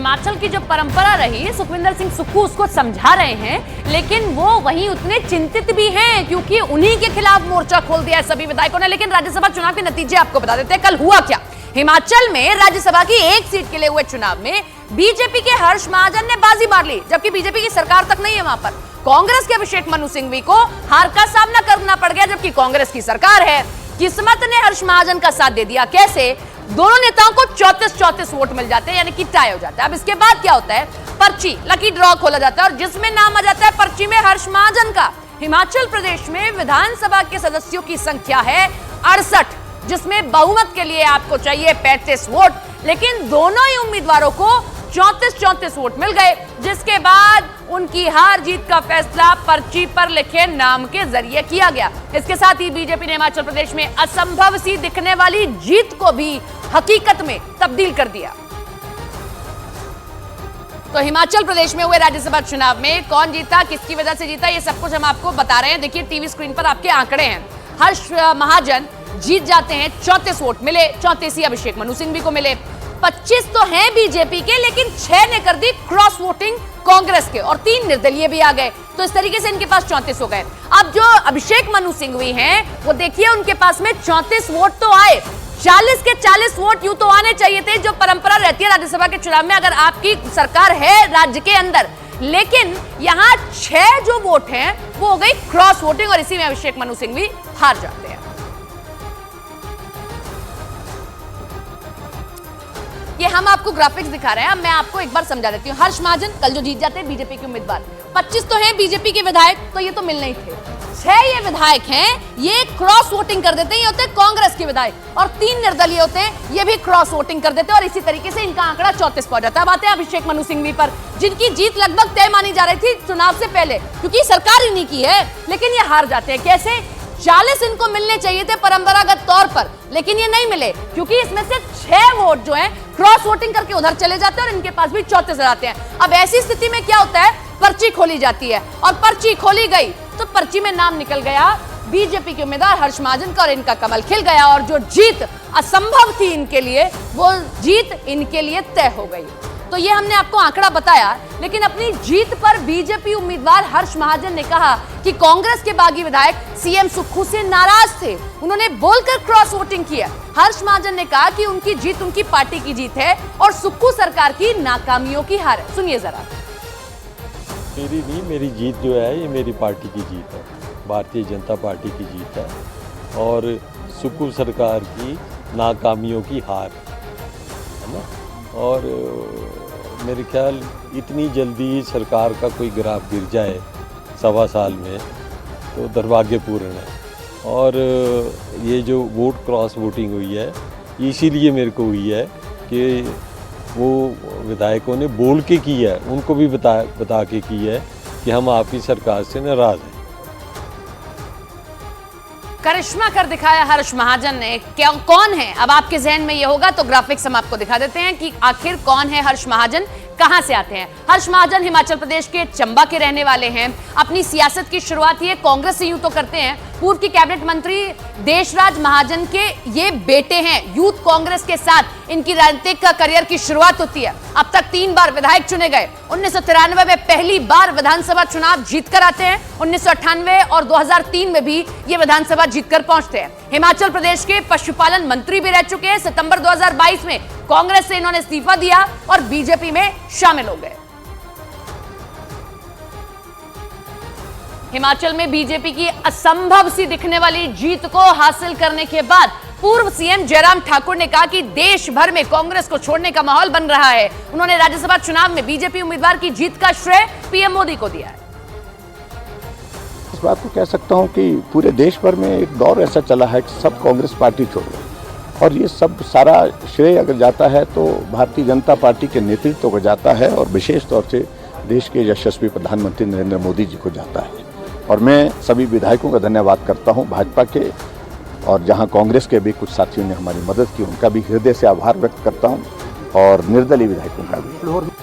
हिमाचल की जो परंपरा रही, सुखविंदर सिंह सुक्खू उसको समझा रहे हैं, लेकिन वो वहीं उतने चिंतित भी हैं क्योंकि उन्हीं के खिलाफ मोर्चा खोल दिया है सभी विधायकों ने। लेकिन राज्यसभा चुनाव के नतीजे आपको बता देते हैं, कल हुआ क्या। हिमाचल में राज्यसभा की एक सीट के लिए हुए चुनाव में बीजेपी के हर्ष महाजन ने बाजी मार ली, जबकि बीजेपी की सरकार तक नहीं है वहां पर। कांग्रेस के अभिषेक मनु सिंघवी को हार का सामना करना पड़ गया, जबकि कांग्रेस की सरकार है। किस्मत ने हर्ष महाजन का साथ दे दिया। कैसे? दोनों नेताओं को 34-34 वोट मिल जाते हैं, यानी कि टाई हो जाता है। अब इसके बाद क्या होता है, पर्ची लकी ड्रॉ खोला जाता है और जिसमें नाम आ जाता है पर्ची में हर्ष महाजन का। हिमाचल प्रदेश में विधानसभा के सदस्यों की संख्या है 68, जिसमें बहुमत के लिए आपको चाहिए 35 वोट, लेकिन दोनों ही उम्मीदवारों को 34-34 वोट मिल गए, जिसके बाद उनकी हार जीत का फैसला पर्ची पर लिखे नाम के जरिए किया गया। इसके साथ ही बीजेपी ने हिमाचल प्रदेश में असंभव सी दिखने वाली जीत को भी हकीकत में तब्दील कर दिया। तो हिमाचल प्रदेश में हुए राज्यसभा चुनाव में कौन जीता, किसकी वजह से जीता, ये सब कुछ हम आपको बता रहे हैं। देखिए टीवी स्क्रीन पर आपके आंकड़े हैं। हर्ष महाजन जीत जाते हैं, 34 वोट मिले, 34 ही अभिषेक मनु सिंघवी को मिले। 25 तो हैं बीजेपी के, लेकिन 6 ने कर दी क्रॉस वोटिंग कांग्रेस के और 3 निर्दलीय भी आ गए। तो इस तरीके से इनके पास 34 हो गए। अब जो अभिषेक मनु सिंघवी हैं, वो देखिए उनके पास में 34 वोट तो आए, 40 के 40 वोट यूं तो आने चाहिए थे, जो परंपरा रहती है राज्यसभा के चुनाव में अगर आपकी सरकार है राज्य के अंदर। लेकिन यहां 6 जो वोट हैं वो हो गई क्रॉस वोटिंग और इसी में अभिषेक मनु सिंघवी हार जाते हैं। ये हम आपको ग्राफिक्स दिखा रहे हैं। अब मैं आपको एक बार समझा देती हूँ। हर्ष महाजन कल जो जीत जाते हैं बीजेपी के उम्मीदवार, 25 तो हैं बीजेपी के विधायक, तो ये तो मिलने ही थे। 6 ये विधायक हैं, ये क्रॉस वोटिंग कर देते हैं, ये होते हैं कांग्रेस के विधायक, और 3 निर्दलीय होते हैं, ये भी क्रॉस वोटिंग कर देते हैं, और इसी तरीके से इनका आंकड़ा 34 पहुंच जाता है। अब आते हैं अभिषेक मनु सिंघवी पर, जिनकी जीत लगभग तय मानी जा रही थी चुनाव से पहले, क्योंकि सरकार इन्हीं की है, लेकिन ये हार जाते हैं। कैसे? 40 इनको मिलने चाहिए थे परंपरागत तौर पर, लेकिन ये नहीं मिले, क्योंकि इसमें से 6 वोट जो हैं क्रॉस वोटिंग करके उधर चले जाते हैं और इनके पास भी 34 आते हैं। अब ऐसी स्थिति में क्या होता है, पर्ची खोली जाती है, और पर्ची खोली गई तो पर्ची में नाम निकल गया बीजेपी के उम्मीदवार हर्ष महाजन का, और इनका कमल खिल गया, और जो जीत असंभव थी इनके लिए, वो जीत इनके लिए तय हो गई। तो ये हमने आपको आंकड़ा बताया, लेकिन अपनी जीत पर बीजेपी उम्मीदवार हर्ष महाजन ने कहा कि कांग्रेस के बागी विधायक सीएम सुक्खू से नाराज थे, उन्होंने बोलकर क्रॉस वोटिंग किया। हर्ष महाजन ने कहा कि उनकी जीत उनकी पार्टी की जीत है और सुक्खू सरकार की नाकामियों की हार है। सुनिए जरा। मेरी नहीं, मेरी जीत जो है ये मेरी पार्टी की जीत है, भारतीय जनता पार्टी की जीत है, और सुक्खू सरकार की नाकामियों की हार है ना। और मेरे ख्याल इतनी जल्दी सरकार का कोई ग्राफ गिर जाए 1.25 साल में तो दुर्भाग्यपूर्ण है। और ये जो वोट क्रॉस वोटिंग हुई है, इसीलिए मेरे को हुई है कि वो विधायकों ने बोल के की है, उनको भी बता के की है कि हम आपकी सरकार से नाराज़ हैं। करिश्मा कर दिखाया हर्ष महाजन ने। क्या कौन है? अब आपके जहन में ये होगा तो ग्राफिक्स हम आपको दिखा देते हैं कि आखिर कौन है हर्ष महाजन, कहां से आते हैं। हर्ष महाजन हिमाचल प्रदेश के चंबा के रहने वाले हैं। अपनी सियासत की शुरुआत ये कांग्रेस से यूं तो करते हैं, पूर्व की कैबिनेट मंत्री देशराज महाजन के ये बेटे हैं। यूथ कांग्रेस के साथ इनकी राजनीतिक करियर की शुरुआत होती है। अब तक 3 बार विधायक चुने गए। 1993 में पहली बार विधानसभा चुनाव जीतकर आते हैं। 1998 और 2003 में भी ये विधानसभा जीतकर पहुंचते हैं। हिमाचल प्रदेश के पशुपालन मंत्री भी रह चुके हैं। सितंबर 2022 में कांग्रेस से इन्होंने इस्तीफा दिया और बीजेपी में शामिल हो गए। हिमाचल में बीजेपी की असंभव सी दिखने वाली जीत को हासिल करने के बाद पूर्व सीएम जयराम ठाकुर ने कहा कि देश भर में कांग्रेस को छोड़ने का माहौल बन रहा है। उन्होंने राज्यसभा चुनाव में बीजेपी उम्मीदवार की जीत का श्रेय पीएम मोदी को दिया है। इस बात को कह सकता हूं कि पूरे देश भर में एक दौर ऐसा चला है कि सब कांग्रेस पार्टी छोड़ गए, और ये सब सारा श्रेय अगर जाता है तो भारतीय जनता पार्टी के नेतृत्व को जाता है, और विशेष तौर से देश के यशस्वी प्रधानमंत्री नरेंद्र मोदी जी को जाता है। और मैं सभी विधायकों का धन्यवाद करता हूं, भाजपा के, और जहां कांग्रेस के भी कुछ साथियों ने हमारी मदद की, उनका भी हृदय से आभार व्यक्त करता हूं, और निर्दलीय विधायकों का भी।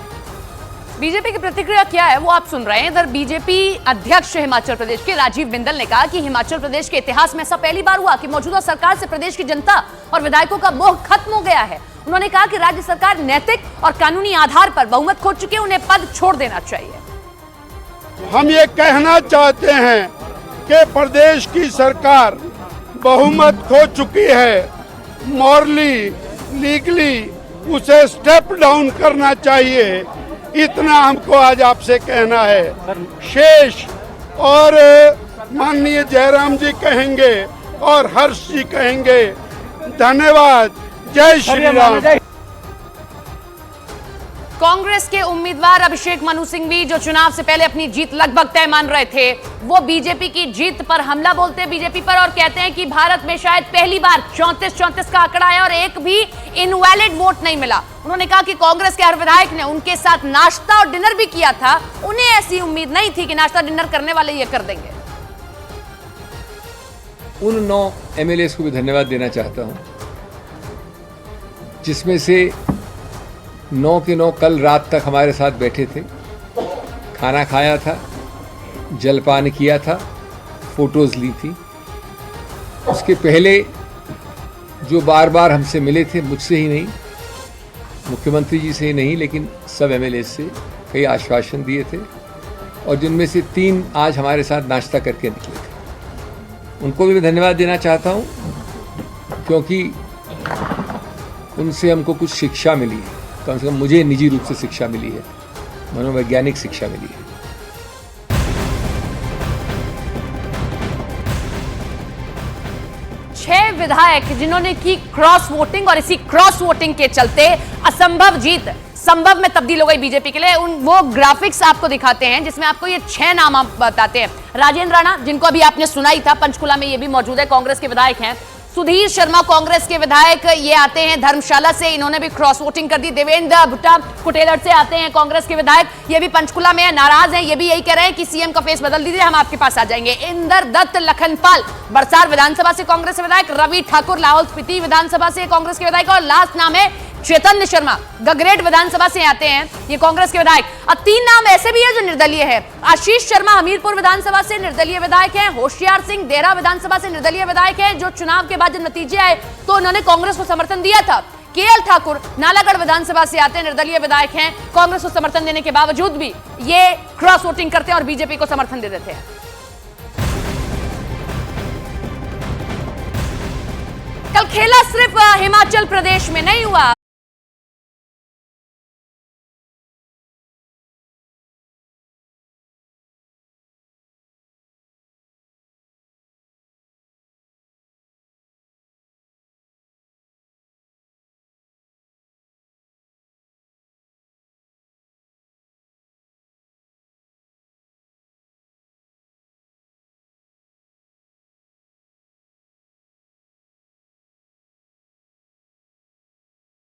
बीजेपी की प्रतिक्रिया क्या है वो आप सुन रहे हैं। इधर बीजेपी अध्यक्ष हिमाचल प्रदेश के राजीव बिंदल ने कहा कि हिमाचल प्रदेश के इतिहास में ऐसा पहली बार हुआ कि मौजूदा सरकार से प्रदेश की जनता और विधायकों का मोह खत्म हो गया है। उन्होंने कहा कि राज्य सरकार नैतिक और कानूनी आधार पर बहुमत खो चुकी है, उन्हें पद छोड़ देना चाहिए। हम ये कहना चाहते हैं कि प्रदेश की सरकार बहुमत खो चुकी है, मॉरली लीगली उसे स्टेप डाउन करना चाहिए, इतना हमको आज आपसे कहना है। शेष और माननीय जयराम जी कहेंगे और हर्ष जी कहेंगे। धन्यवाद। जय श्री राम। कांग्रेस के उम्मीदवार अभिषेक मनु सिंघवी, जो चुनाव से पहले अपनी जीत लगभग तय मान रहे थे, वो बीजेपी की जीत पर हमला बोलते हैं बीजेपी पर और कहते हैं कि भारत में शायद पहली बार 34-34 का आंकड़ा है और एक भी इनवैलिड वोट नहीं मिला। उन्होंने कहा कि कांग्रेस के हर विधायक ने उनके साथ नाश्ता और डिनर भी किया था, उन्हें ऐसी उम्मीद नहीं थी कि नाश्ता डिनर करने वाले ये कर देंगे। उन 9 एमएलएस को भी धन्यवाद देना चाहता हूं, जिसमें से 9 के 9 कल रात तक हमारे साथ बैठे थे, खाना खाया था, जलपान किया था, फोटोज़ ली थी। उसके पहले जो बार बार हमसे मिले थे, मुझसे ही नहीं, मुख्यमंत्री जी से ही नहीं, लेकिन सब एमएलए से कई आश्वासन दिए थे और जिनमें से 3 आज हमारे साथ नाश्ता करके निकले थे। उनको भी मैं धन्यवाद देना चाहता हूँ, क्योंकि उनसे हमको कुछ शिक्षा मिली है, कम से कम मुझे निजी रूप से शिक्षा मिली है, मनोवैज्ञानिक शिक्षा मिली है। छह विधायक जिन्होंने की क्रॉस वोटिंग और इसी क्रॉस वोटिंग के चलते असंभव जीत संभव में तब्दील हो गई बीजेपी के लिए। वो ग्राफिक्स आपको दिखाते हैं जिसमें आपको ये 6 नाम आप बताते हैं। राजेंद्र राणा, जिनको अभी आपने सुना ही था, पंचकुला में ये भी मौजूद है, कांग्रेस के विधायक हैं। सुधीर शर्मा कांग्रेस के विधायक, ये आते हैं धर्मशाला से, इन्होंने भी क्रॉस वोटिंग कर दी। देवेंद्र भुट्टा कुटेलर से आते हैं कांग्रेस के विधायक, ये भी पंचकुला में है, नाराज हैं, ये भी यही कह रहे हैं कि सीएम का फेस बदल दीजिए, हम आपके पास आ जाएंगे। इंदर दत्त लखनपाल बरसार विधानसभा से कांग्रेस के विधायक, रवि ठाकुर लाहौल स्पीति विधानसभा से कांग्रेस के विधायक और लास्ट नाम है चैतन्य शर्मा, गगरेट विधानसभा से आते हैं ये कांग्रेस के विधायक। अब 3 नाम ऐसे भी है जो निर्दलीय है। आशीष शर्मा हमीरपुर विधानसभा से निर्दलीय विधायक हैं। होशियार सिंह देहरा विधानसभा से निर्दलीय विधायक हैं, जो चुनाव के बाद जब नतीजे आए तो उन्होंने कांग्रेस को समर्थन दिया था। केएल ठाकुर नालागढ़ विधानसभा से आते हैं, निर्दलीय विधायक हैं, कांग्रेस को समर्थन देने के बावजूद भी ये क्रॉस वोटिंग करते हैं और बीजेपी को समर्थन दे देते हैं। कल खेला सिर्फ हिमाचल प्रदेश में नहीं हुआ,